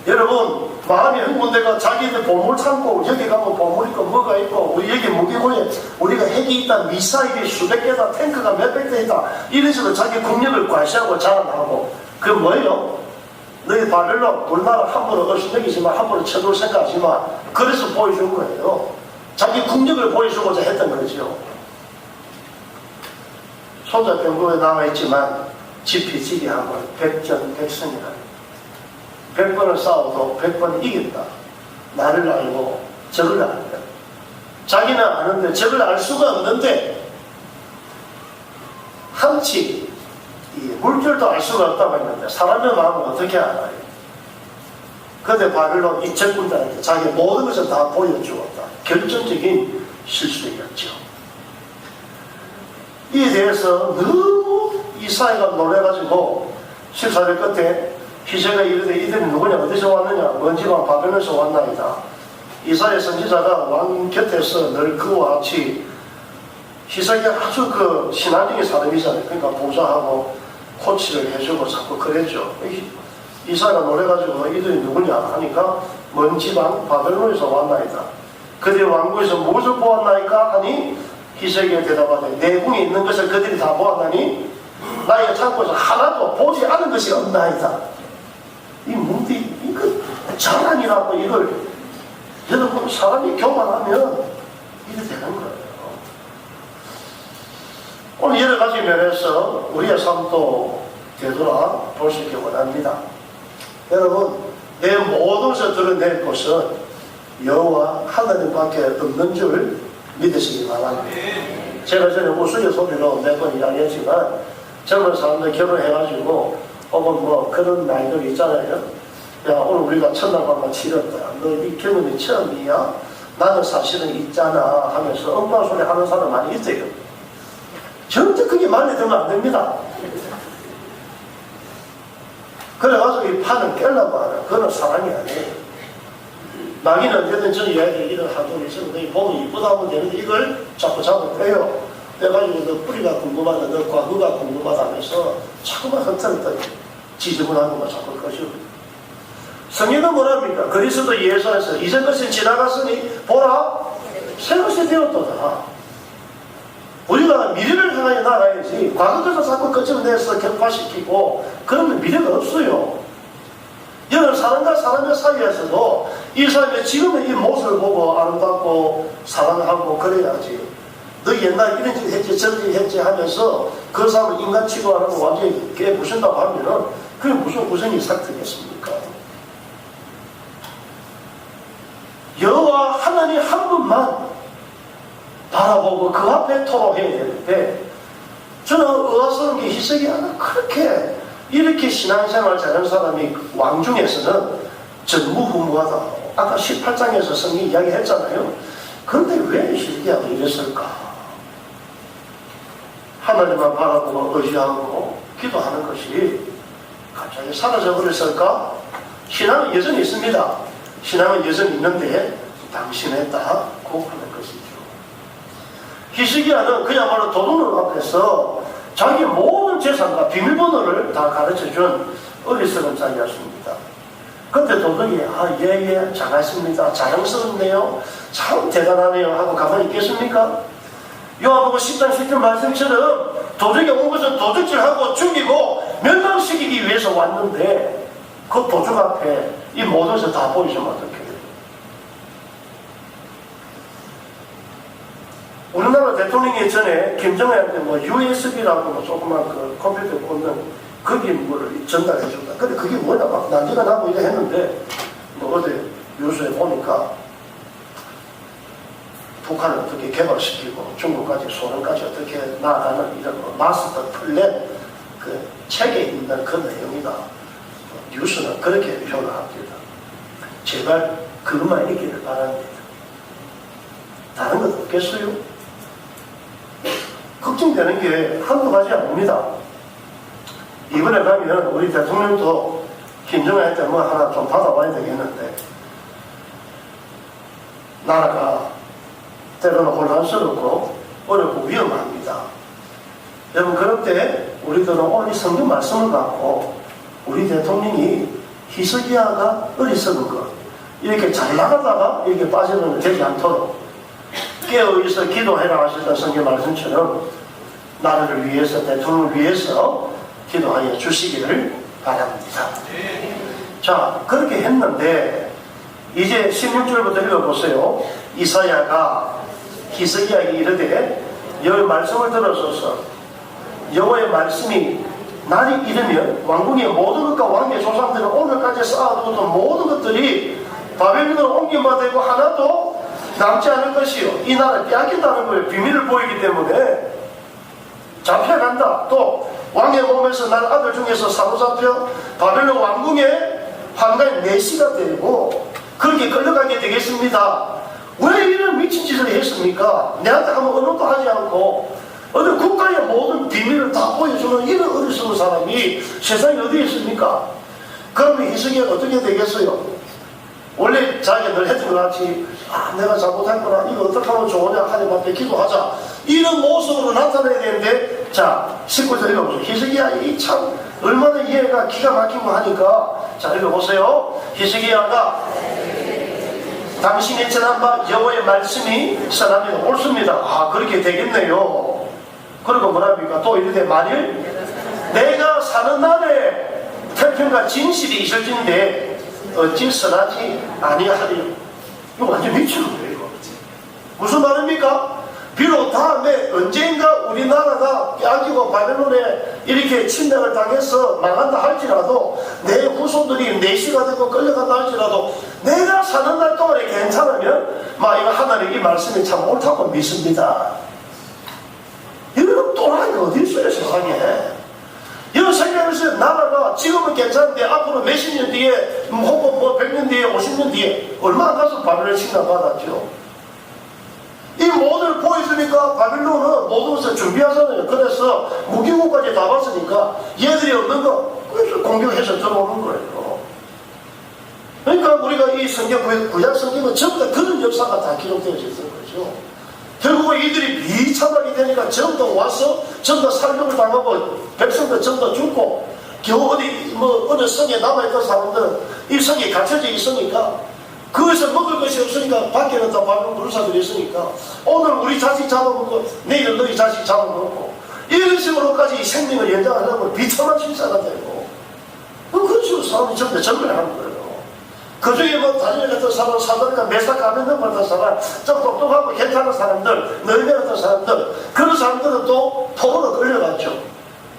여러분, 마음이 흥분돼가 자기들 보물 찾고 여기 가면 보물 있고 뭐가 있고 우리 여기 무기고에 우리가 핵이 있다, 미사일이 수백 개다, 탱크가 몇백 대 있다, 이런 식으로 자기 국력을 과시하고 자랑하고, 그 뭐예요? 너희 바벨론 우리나라 함부로 어신여기지만 함부로 쳐줄 생각하지만 그래서 보여준 거예요. 자기 국력을 보여주고자 했던 거죠. 손자병부에 나와있지만 지피지기하면 백전백승이라. 100번을 싸워도 100번 이긴다. 나를 알고 저를 알다. 자기는 아는데 저를 알 수가 없는데 한치 이 물결도 알 수가 없다고 했는데 사람의 마음은 어떻게 알아요? 그런데 바벨론 이 적군들한테 자기 모든 것을 다 보여주었다. 결정적인 실수였죠. 이에 대해서 너무 이사야가 놀래가지고 14절 끝에 히스기야가 이르되 이들이 누구냐, 어디서 왔느냐, 먼 지방 바벨론에서 왔나이다. 이사야 선지자가 왕 곁에서 늘 그와 같이, 히스기야가 아주 그 신앙적인 사람이잖아요. 그러니까 보좌하고 코치를 해주고 자꾸 그랬죠. 이사야가 놀래가지고 이들이 누구냐 하니까 먼 지방 바벨론에서 왔나이다. 그들이 왕궁에서 무엇을 보았나이까 하니 히스기야가 대답하되 내 궁에 있는 것을 그들이 다 보았나니 나의 창고에서 하나도 보지 않은 것이 없나이다. 이 뭉디 이거 자랑이라고. 이걸 여러분 사람이 교만하면 이게 되는 거예요. 오늘 여러 가지 면에서 우리의 삶도 되돌아 볼 수 있게 원합니다. 여러분, 내 모든 것을 드러낼 것은 여호와 하나님밖에 없는 줄 믿으시기 바랍니다. 제가 전에 우스갯소리로 몇 번 이야기했지만 젊은 사람들 결혼해가지고 혹은 뭐 그런 나이들 있잖아요. 야, 오늘 우리가 첫날밤만 치렀다. 너 이 경험이 처음이야? 나는 사실은 있잖아 하면서 엉뚱한 소리 하는 사람 많이 있어요. 절대 그게 마음에 들면 안 됩니다. 그래가지고 이 판을 깨려고 하는 그건 사랑이 아니에요. 나기는 언제든 저는 이야기 이런 하도 있었는데 보면 이쁘다 하면 되는데 이걸 자꾸 빼요. 빼가지고 너 뿌리가 궁금하다, 너 과거가 궁금하다 하면서 자꾸만 흩어졌다 지저분한 것만 자꾸 꺼지고. 성경은 뭐랍니까? 그리스도 예수에서 이전 것이 지나갔으니 보라 새 것이 되었도다. 우리가 미래를 향하여 나가야지 과거에서 자꾸 끄집어내서 격파시키고 그러면 미래가 없어요. 여러분 사람과 사람의 사이에서도 이 사람의 지금의 이 모습을 보고 아름답고 사랑하고 그래야지. 너 옛날 이런 짓 했지 저런 짓 했지 하면서 그 사람을 인간 취급하라고 완전히 깨부순다고 하면은 그게 무슨 구성이 삭되겠습니까? 여호와 하나님 한 분만 바라보고 그 앞에 토로해야 되는데 저는 의아스러운 게 히스기야가 그렇게 이렇게 신앙생활 잘하는 사람이 왕 중에서는 전무후무하다. 아까 18장에서 성경이 이야기했잖아요. 그런데 왜 히스기야가 이랬을까? 하나님만 바라보고 의지하고 기도하는 것이 갑자기 사라져 버렸을까? 신앙은 여전히 있습니다. 신앙은 여전히 있는데 당신했다고 하는 것이죠. 히스기야는 그야말로 도둑놈 앞에서 자기 모든 재산과 비밀번호를 다 가르쳐준 어리석은 자였습니다. 그때 도둑이 예 잘하십니다. 자랑스럽네요. 참 대단하네요 하고 가만히 있겠습니까? 요한복음 10장 10절 말씀처럼 도둑이 온 것은 도둑질하고 죽이고 멸망시키기 위해서 왔는데 그 도둑 앞에 이 모든 것을 다 보여주면 어떡해요? 우리나라 대통령이 전에 김정은한테 뭐 USB라고 뭐 조그만 그 컴퓨터 꽂는 거기 뭐를 전달해 준다. 근데 그게 뭐냐 막 난리가 나고 이래 했는데 뭐 어디 뉴스에 보니까 북한을 어떻게 개발시키고 중국까지 소련까지 어떻게 나아가는 이런 뭐 마스터 플랜 그 책에 있는 그 내용이다. 뉴스는 그렇게 표현을 합니다. 제발 그것만 있기를 바랍니다. 다른 것 없겠어요? 걱정되는 게 한두 가지 아닙니다. 이번에 가면 우리 대통령도 김정은한테 뭐 하나 좀 받아와야 되겠는데 나라가 때로는 혼란스럽고 어렵고 위험합니다. 여러분 그럴 때 우리들은 오늘 성경 말씀을 갖고 우리 대통령이 히스기야가 어리석은 것 이렇게 잘 나가다가 이렇게 빠져나가면 되지 않도록 깨어있어 기도해라 하셨던 성경 말씀처럼 나라를 위해서 대통령을 위해서 기도하여 주시기를 바랍니다. 자 그렇게 했는데 이제 16절부터 읽어보세요. 이사야가 히스기야에게 이르되 여호와의 말씀을 들어서서 여호와의 말씀이 날이 이르면 왕궁의 모든 것과 왕의 조상들은 오늘까지 쌓아두었던 모든 것들이 바벨론으로 옮김만 되고 하나도 남지 않을 것이요. 이 나라를 빼앗긴다는 거예요. 비밀을 보이기 때문에 잡혀간다. 또 왕의 몸에서 난 아들 중에서 사로잡혀 바벨론 왕궁의 황가의 내시가 되고 그렇게 끌려가게 되겠습니다. 왜 이런 미친 짓을 했습니까? 내한테 아무 언어도 하지 않고 어느 국가의 모든 비밀을 다 보여주는 이런 어리석은 사람이 세상에 어디에 있습니까? 그러면 히스기야가 어떻게 되겠어요? 원래 자기가 늘 했던 것 같이 내가 잘못했구나 이거 어떻게 하면 좋으냐 하나님 앞에 기도하자 이런 모습으로 나타나야 되는데 자 19절 읽어보세요. 히스기야 이 참 얼마나 이해가 기가 막히고 하니까 자 읽어보세요. 히스기야가 당신이 전한 바 여호와의 말씀이 선하면 옳습니다. 아, 그렇게 되겠네요. 그리고 뭐랍니까? 또 이르되 만일 내가 사는 날에 태평과 진실이 있을진데 어찌 선하지 아니하리요. 이거 완전 미치는 거예요. 이거 무슨 말입니까? 비록 다음에 언젠가 우리나라가 깨지고 바벨론에 이렇게 침략을 당해서 망한다 할지라도 내 후손들이 내시가 되고 끌려간다 할지라도 내가 사는 날 동안에 괜찮으면 막 이거 하나님 이 말씀이 참 옳다고 믿습니다. 이런 또라이가 어디 있어요 세상에. 이런 세계에서 나라가 지금은 괜찮은데 앞으로 몇십 년 뒤에 혹은 뭐 100년 뒤에 50년 뒤에 얼마 안 가서 바벨론 침략받았죠. 이 모델을 보여주니까 바빌론은 모든 것을 준비하잖아요. 그래서 무기고까지 다 봤으니까 얘들이 없는 거 그래서 공격해서 들어오는 거예요. 그러니까 우리가 이 성경 구약 성경은 전부 다 그런 역사가 다 기록되어 있는 거죠. 결국은 이들이 비참하게 되니까 전부 다 와서 전부 다 살육을 당하고 백성들 전부 다 죽고 겨우 어디 뭐 어느 성에 남아있던 사람들은 이 성에 갇혀져 있으니까 그것을 먹을 것이 없으니까 밖에는 다 바벨론 불사들이 있으니까 오늘 우리 자식 잡아먹고 내일은 너희 자식 잡아먹고 이런 식으로까지 생명을 연장하려고 비참한 신사가 되고 그런 식으로 사람이 전부 다 전멸을 하는 거예요. 그 중에 뭐 다니엘 같은 사람, 사도니까 메사 가면는 같은 사람, 좀 똑똑하고 괜찮은 사람들, 너희들 같은 사람들, 그런 사람들은 또 포로로 끌려갔죠.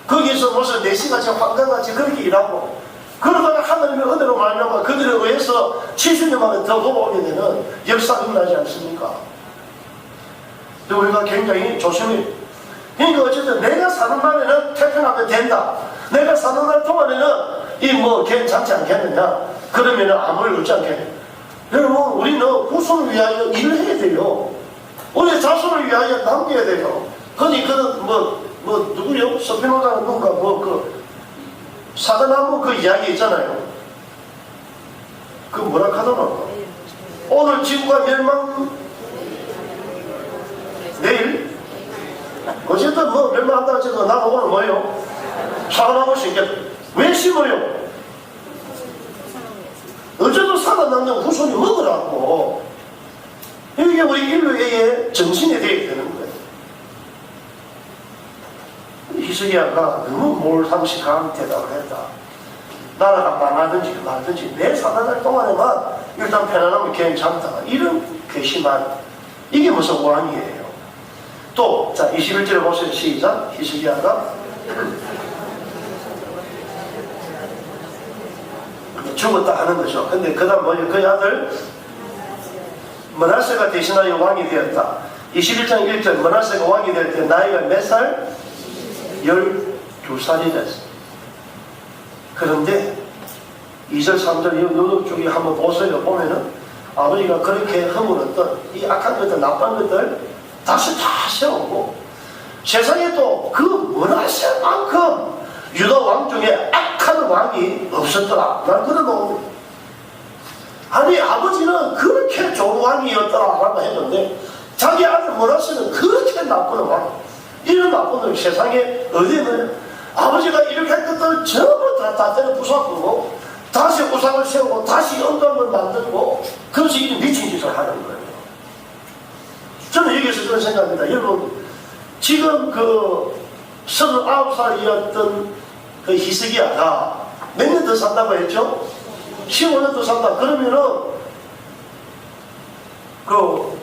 거기서 무슨 내시같이 황강같이 그렇게 일하고 그러다가 하나님의 은혜로 말미암아 그들에 의해서 70년 만에 더 돌아오게 되는 역사가 일어나지 않습니까? 우리가 굉장히 조심히 그러니까 어쨌든 내가 사는 날에는 태평하면 된다. 내가 사는 날 동안에는 이 뭐 괜찮지 않겠느냐. 그러면 아무 일 없지 않겠느냐. 여러분 우리는 후손을 위하여 일을 해야 돼요. 우리 자손을 위하여 남겨야 돼요. 그니 그는 뭐 누구요? 스피노자는 누군가 사과나무 그 이야기 있잖아요. 그 뭐라 하더라. 오늘 지구가 멸망 내일 어쨌든 뭐 멸망한다고 해서 나는 오늘 뭐예요? 사과나무 심겠다. 왜 심어요? 어쨌든 살아남는 후손이 먹으라고. 이게 우리 인류의 정신이 되어야 되는 거예요. 히스기야가 너무 몰상식한 대답을 했다. 나라가 망하든지 말든지 내 살아날 동안에만 일단 편안하면 괜찮다. 이런 괘씸한 이게 무슨 왕이에요. 또 자 21절에 보세요. 시작. 히스기야가 죽었다 하는 거죠. 근데 그 다음 뭐예요? 그 아들 므낫세가 대신하여 왕이 되었다. 21장 1절 므낫세가 왕이 될 때 나이가 몇 살? 12살이 됐어. 그런데 2절 3절 이 쪽에 한번 보세요. 보면은 아버지가 그렇게 허물었던 이 악한 것들 나쁜 것들 다시 다 세우고 세상에 또 그 므낫세만큼 유다 왕 중에 악한 왕이 없었더라. 난 그런 놈. 아니 아버지는 그렇게 좋은 왕이었더라 라고 했는데 자기 아들 므낫세는 그렇게 나쁜 왕. 이런 나쁜 놈이 세상에 어디 있느냐. 아버지가 이렇게 한 것들 전부 다 때려 부숴버리고 다시 우상을 세우고 다시 영광을 만들고 그래서 이 미친 짓을 하는 거예요. 저는 여기서 그런 생각합니다. 여러분 지금 그 39살이었던 그 히스기야가 몇 년 더 산다고 했죠? 15년 더 산다. 그러면은 그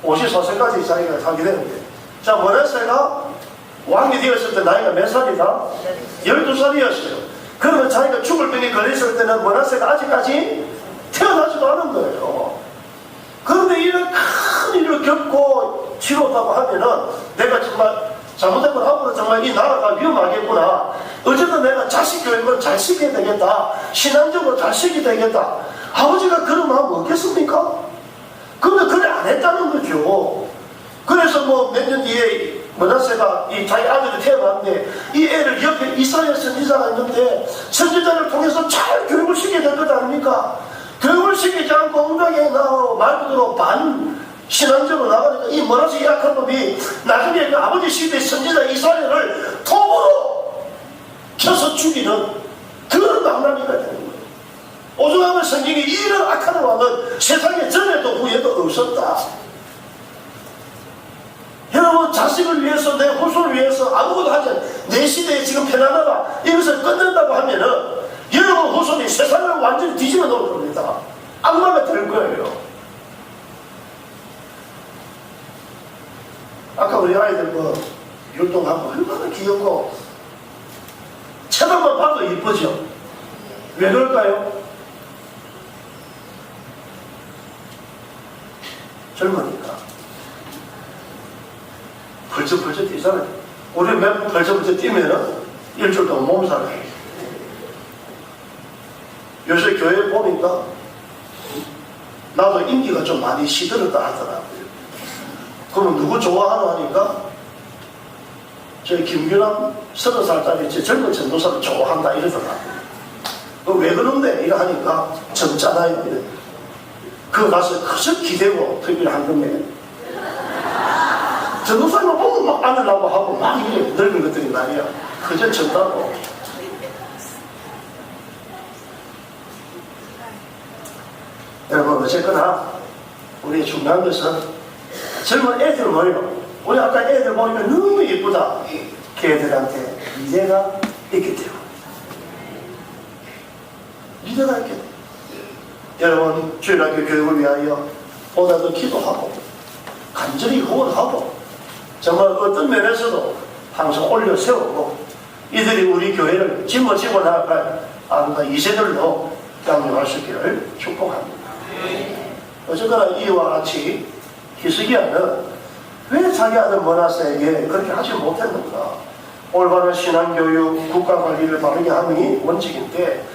54세까지 자기가 살게 되는데 자 므낫세가 왕이 되었을 때 나이가 몇 살이다? 12살이었어요. 그러면 자기가 죽을 병에 걸렸을 때는 므낫세가 아직까지 태어나지도 않은 거예요. 그런데 이런 큰 일을 겪고 치렀다고 하면은 내가 정말 잘못되면 앞으로 정말 이 나라가 위험하겠구나. 어쨌든 내가 자식 교육을 잘 시켜야 되겠다. 신앙적으로 잘 시켜야 되겠다. 아버지가 그런 마음 없겠습니까? 그런데 그래 안 했다는 거죠. 그래서 뭐 몇 년 뒤에 므낫세가 이 자기 아들이 태어났는데 이 애를 옆에 이스라엘 선지자가 있는데 선지자를 통해서 잘 교육을 시켜야 될 것 아닙니까? 교육을 시키지 않고 엉덩이에 나오 말 그대로 반 신앙적으로 나가니까 이 므낫세 약한 놈이 나중에 그 아버지 시대의 선지자 이스라엘을 톱으로 켜서 죽이는 그런 망나니가 되는 거예요. 오죽하면 오늘 성경에 이런 악한 왕은 세상에 전에도 후에도 없었다. 여러분, 자식을 위해서, 내 후손을 위해서 아무것도 하지 않아. 내 시대에 지금 편안하다, 이것을 끊는다고 하면은 여러분 후손이 세상을 완전히 뒤집어 놓을 겁니다. 악마가 될 거예요. 아까 우리 아이들 뭐 율동하고 얼마나 귀엽고 쳐다만 봐도 이쁘죠. 왜 그럴까요? 젊으니까. 벌쩍벌쩍 뛰잖아요. 우리 몇 번 벌쩍벌쩍 뛰면은 일주일 동안 몸살해요. 요새 교회 보니까 나도 인기가 좀 많이 시들었다 하더라고요. 그러면 누구 좋아하나 하니까 저희 김규남 30살짜리 제 젊은 전도사를 좋아한다 이러더라고요. 왜 그런데? 이거 하니까 젊잖아요. 그거 가서 커서 기대고 특별히 한 건데 전도사님을 보면 막 안으려고 하고 막 이래 늙은 것들이 말이야. 그저 젊다고. 여러분, 어쨌거나 우리 중요한 것은 젊은 애들 모이고, 우리 아까 애들 보니까 너무 예쁘다. 걔들한테 미래가 있기 때문에. 미래가 있기 때문에. 여러분, 주일학교 교육을 위하여 보다 더 기도하고 간절히 후원하고 정말 어떤 면에서도 항상 올려 세우고 이들이 우리 교회를 짊어지고 나아갈 아름다운 이세들로 양육할 수 있기를 축복합니다. 어쨌거나 이와 같이 히스기야는 왜 자기 아들 머나세에게 그렇게 하지 못했는가? 올바른 신앙교육, 국가관리를 바르게 하는 원칙인데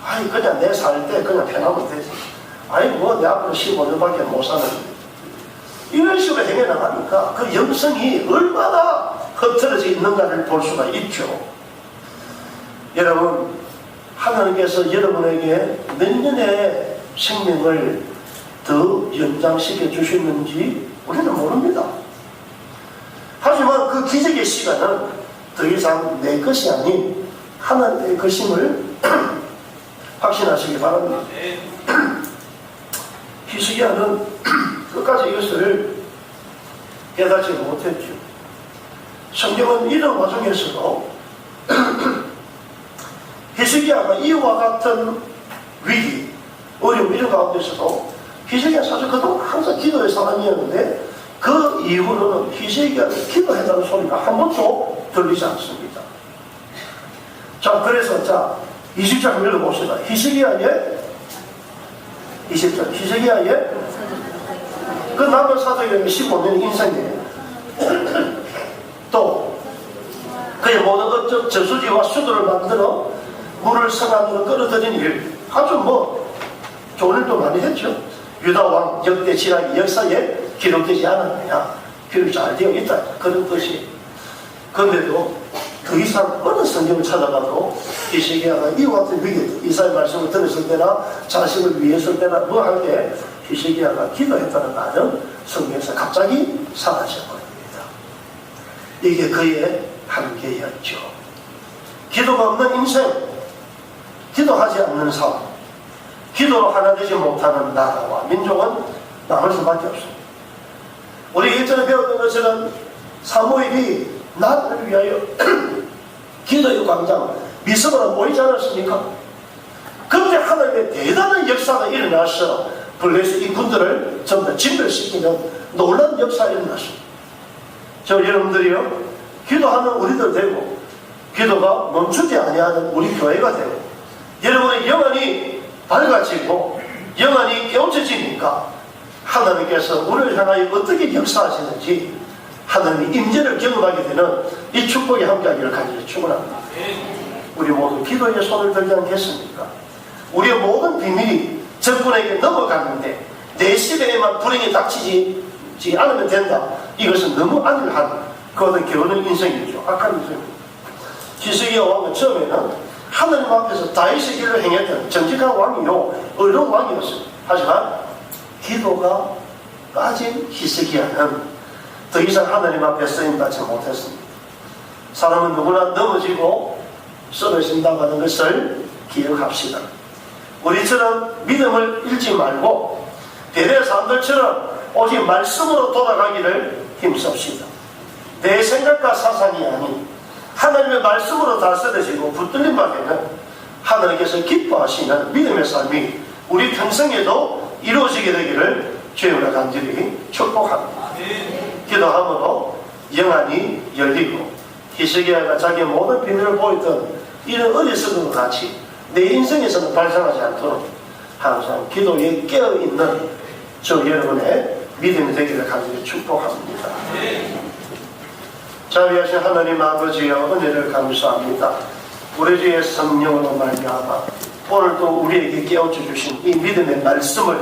아이 그냥 내 살 때 그냥 편하면 되지. 아이 뭐 내 앞으로 15년밖에 못 사는데 이런 식으로 행해나가니까 그 영성이 얼마나 흐트러져 있는가를 볼 수가 있죠. 여러분, 하나님께서 여러분에게 몇 년의 생명을 더 연장시켜 주시는지 우리는 모릅니다. 하지만 그 기적의 시간은 더 이상 내 것이 아닌 하나님의 것임을 확신하시기 바랍니다. 히스기야는 끝까지 이것을 깨닫지 못했죠. 성경은 이런 과정에서도 히스기야가 이와 같은 위기, 어려움 이런 가운데서도 히스기야 사실 그동안 항상 기도의 사람이었는데 그 이후로는 히스기야가 기도해달라는 소리가 한 번도 들리지 않습니다. 자, 그래서 20절 한번 읽어봅시다. 히스기야의 20절 히스기야의 그 남은 사도행전 15년 인생이에요. 또 그의 모든 어쩌 저수지와 수도를 만들어 물을 성안으로 끌어들인 일, 아주 뭐 좋은 일도 많이 했죠. 유다왕 역대 지략 역사에 기록되지 않았느냐, 기록이 잘 되어 있다, 그런 뜻이. 그런데도 더 이상 어느 성경을 찾아가도 히스기야가 이와 같은 위기, 이사의 말씀을 들었을 때나 자식을 위했을 때나 뭐 할 때 히스기야가 기도했다는 말은 성경에서 갑자기 사라져버립니다. 이게 그의 한계였죠. 기도가 없는 인생, 기도하지 않는 삶, 기도로 하나 되지 못하는 나라와 민족은 남을 수밖에 없습니다. 우리 일전에 배웠던 것처럼 사무엘이 나라를 위하여 기도의 광장 미스바로 모이지 않았습니까? 그때 하나님의 대단한 역사가 일어나서 블레셋 이 군들을 전부 다 진멸시키는 놀라운 역사가 일어났습니다. 저 여러분들이요, 기도하는 우리들 되고 기도가 멈추지 아니하는 우리 교회가 되고 여러분의 영혼이 밝아지고 영혼이 깨우쳐지니까 하나님께서 우리를 향하여 어떻게 역사하시는지 하나님의 임재를 경험하게 되는 이 축복이 함께하기를 간절히 축원합니다. 우리 모두 기도에 손을 들지 않겠습니까? 우리의 모든 비밀이 적군에게 넘어가는데 내 시대에만 불행이 닥치지 않으면 된다. 이것은 너무 안일한 그것은 게으른 인생이죠. 악한 인생입니다. 히스기야 왕은 처음에는 하나님 앞에서 다윗의 길을 행했던 정직한 왕이요 의로운 왕이었습니다. 하지만 기도가 빠진 히스기야는 더 이상 하나님 앞에 쓰임받지 못했습니다. 사람은 누구나 넘어지고 쓰러진다고 하는 것을 기억합시다. 우리처럼 믿음을 잃지 말고 대대 사람들처럼 오직 말씀으로 돌아가기를 힘씁시다. 내 생각과 사상이 아닌 하나님의 말씀으로 다스려지고 붙들린 바에는 하나님께서 기뻐하시는 믿음의 삶이 우리 평생에도 이루어지게 되기를 주님으로 간절히 축복합니다. 기도함으로 영안이 열리고 히스기야가 자기의 모든 비밀을 보였던 이런 어리석음과 같이 내 인생에서는 발생하지 않도록 항상 기도에 깨어있는 저 여러분의 믿음이 되기를 간절히 축복합니다. 자비하신 하나님 아버지여, 은혜를 감사합니다. 우리 주의 성령으로 말미암아 오늘도 우리에게 깨우쳐 주신 이 믿음의 말씀을